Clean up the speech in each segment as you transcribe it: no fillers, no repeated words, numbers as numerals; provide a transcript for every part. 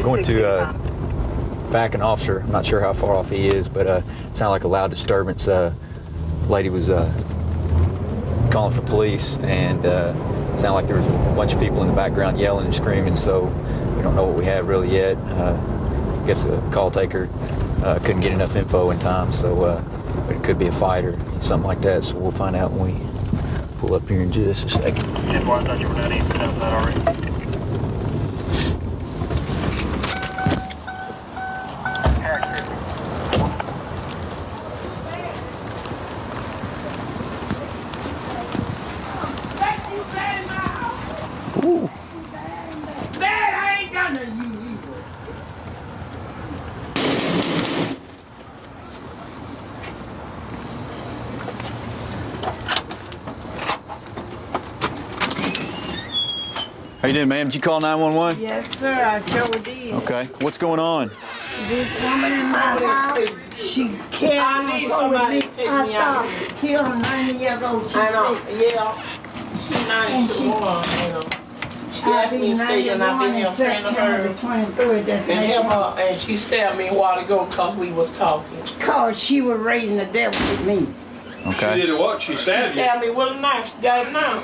Going to back an officer. I'm not sure how far off he is, but it sounded like a loud disturbance. Lady was calling for police, and sounded like there was a bunch of people in the background yelling and screaming, so we don't know what we have really yet. I guess the call taker couldn't get enough info in time, so but it could be a fight or something like that, so we'll find out when we pull up here in just a second. I thought you were not even know that already. Ooh. Dad, I ain't done to you either. How you doing, ma'am? Did you call 911? Yes, sir, I sure did. Okay. What's going on? This woman in my house, she carried on so with me. I thought, till 90 years old, she I know, said, yeah. She's 91, you know. She asked me to stay, and I've been here a friend of hers. And she stabbed me a while ago because we was talking. Because she was raising the devil with me. Okay. She did what? She She stabbed you? stabbed me with a knife. She got it now.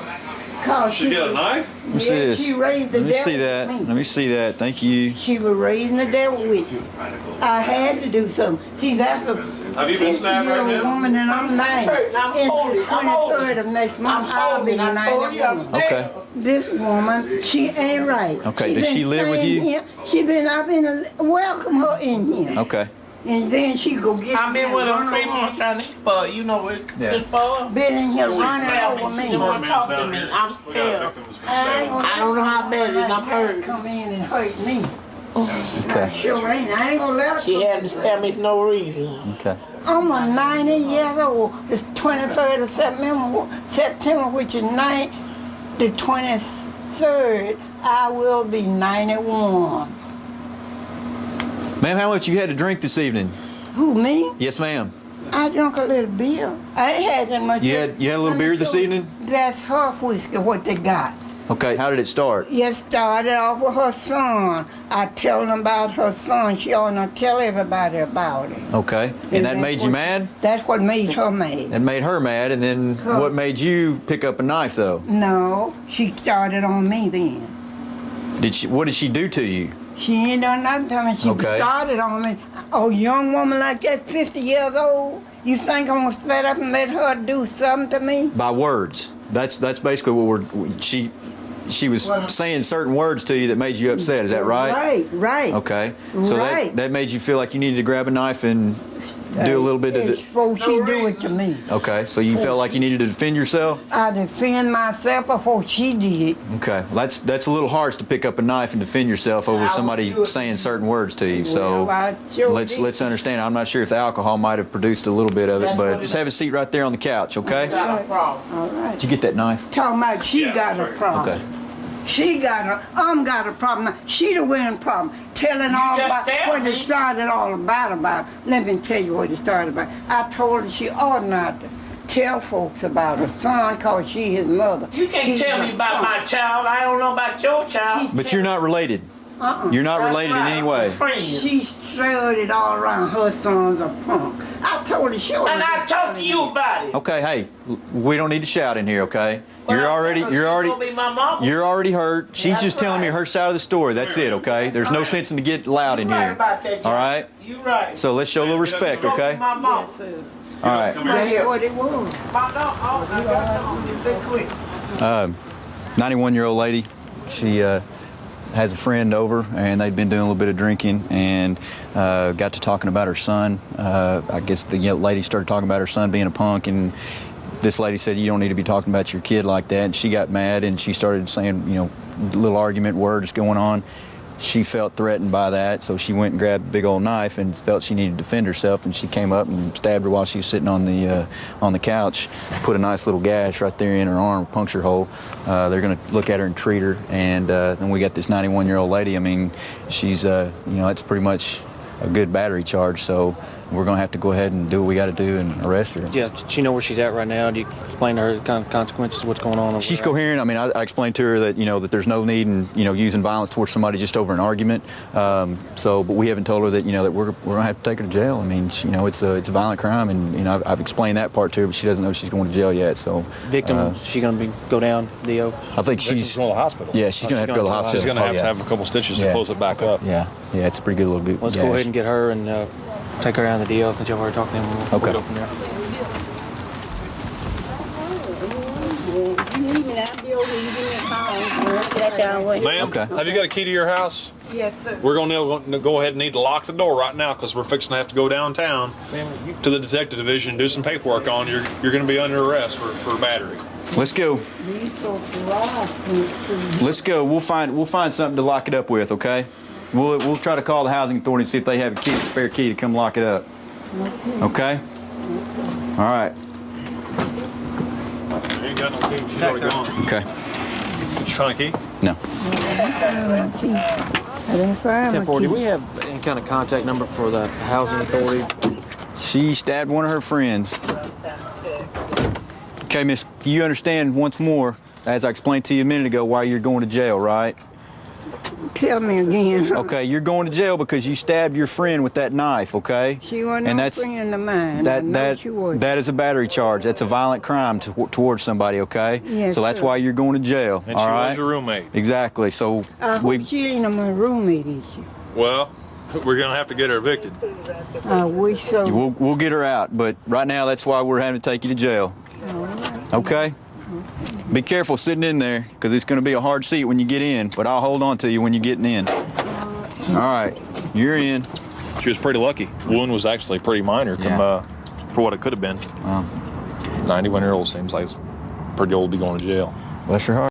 Cause She get a knife? Let me see this. She raised the Let me devil see that. with me. Let me see that. Thank you. She was raising the devil with me. I had to do something. See, that's a Have you been stabbed right 60-year-old now? woman, and I'm 90. hurt, and I'm It's holding, the I'm holding. 23rd of next month. I'm I'll be holding. I told you I'm 91. Okay. This woman, she ain't right. Okay, does she live with staying you? Here. I've been welcome her in here. Okay. And then she go get I've been me with her and 3 run months trying to help her. You know, it's Yeah. been for her. Been in here She running stabbed over me. me. She didn't want to talk to me. I'm scared. I don't know how bad it is. I'm hurt. Come in and hurt me. Okay. Sure ain't. I ain't gonna let her. She had to stab me for no reason. Okay. I'm a 90 years old. It's 23rd of September, which is the 23rd. I will be 91. Ma'am, how much you had to drink this evening? Who, me? Yes, ma'am. I drank a little beer. I ain't had that much. You had a little beer this evening? That's her whiskey, what they got. Okay. How did it start? It started off with her son. I tell them about her son. She ought to tell everybody about it. Okay. And that made you mad? That's what made her mad. It made her mad, and then what made you pick up a knife, though? No, she started on me then. What did she do to you? She ain't done nothing to me. She Okay. started on me. A young woman like that, 50 years old, you think I'm gonna stand up and let her do something to me? By words. That's basically what she was saying certain words to you that made you upset. Is that right? Right. Okay. So Right. that made you feel like you needed to grab a knife and do a little bit of. Before she do it to me. Okay. So you felt like you needed to defend yourself. I defend myself before she did. Okay. Well, that's a little harsh to pick up a knife and defend yourself over somebody saying certain words to you. So Well, I sure did. let's understand. I'm not sure if the alcohol might have produced a little bit of it, That's but what just have a seat right there on the couch, okay? Got a problem. All right. Did you get that knife? Talking about she Yeah, got a sorry. problem. Okay. She got a problem. She the winning problem. Telling all just about stabbed what me. it started all about. Let me tell you what it started about. I told her she ought not to tell folks about her son because she his mother. You can't He's tell me a about punk. my child. I don't know about your child. But you're not related. You're not That's related in right. any way. Friends. She strutted all around. Her son's a punk. I told her she ought And I to talked to you about it. Okay, hey, we don't need to shout in here, okay? Well, You're I already told her she's gonna be my mama. you're already hurt. She's That's just telling me right. her side of the story. That's it, okay? There's no right. sense in to get loud in You right here. about that, All Jack. right? You right. So let's show a little respect, She's gonna okay? be my mama. All right. Come here. That's what it was. My dog, oh, I got to quick. 91-year-old lady. She has a friend over, and they'd been doing a little bit of drinking, and got to talking about her son. I guess the lady started talking about her son being a punk, and this lady said, "You don't need to be talking about your kid like that." And she got mad, and she started saying, little argument words going on. She felt threatened by that, so she went and grabbed a big old knife and felt she needed to defend herself, and she came up and stabbed her while she was sitting on the couch, put a nice little gash right there in her arm, puncture hole. They're going to look at her and treat her, and then we got this 91-year-old lady. I mean, she's, that's pretty much a good battery charge, so we're going to have to go ahead and do what we got to do and arrest her. Yeah, does she know where she's at right now? Do you explain to her the kind of consequences, what's going on over She's there? coherent. I mean, I explained to her that, that there's no need in, using violence towards somebody just over an argument. But we haven't told her that, that we're going to have to take her to jail. I mean, it's a violent crime, and, I've explained that part to her, but she doesn't know she's going to jail yet. So, Victim, she going to go down, Dio? I think She's going to the hospital. Yeah, she's going to have to go to the hospital. She's going to have a couple stitches to close it back up. Yeah, it's a pretty good little Let's go ahead and get her and take her down to the DL since you've already talked to him. We'll go from there. Ma'am, Okay. have you got a key to your house? Yes, sir. We're going to go ahead and need to lock the door right now because we're fixing to have to go downtown to the detective division and do some paperwork on you. You're going to be under arrest for battery. Let's go. Let's go. We'll find something to lock it up with, okay? We'll try to call the housing authority and see if they have a spare key to come lock it up. Okay? All right. You ain't got no key. She's already gone. Okay. Did you find a key? No. 1040, do we have any kind of contact number for the housing authority? She stabbed one of her friends. Okay, miss, you understand once more, as I explained to you a minute ago, why you're going to jail, right? Tell me again. Okay, you're going to jail because you stabbed your friend with that knife, okay? She wasn't And no that's- friend of mine. I know she wasn't. That is a battery charge. That's a violent crime towards somebody, okay? Yes, so that's sir. why you're going to jail, And all she right? was your roommate. Exactly. So I hope she ain't my roommate, is she? Well, we're going to have to get her evicted. I wish so. we'll get her out, but right now that's why we're having to take you to jail. Okay? Be careful sitting in there because it's going to be a hard seat when you get in, but I'll hold on to you when you're getting in. All right, you're in. She was pretty lucky. The wound was actually pretty minor for what it could have been. 91-year-old seems like it's pretty old to be going to jail. Bless your heart.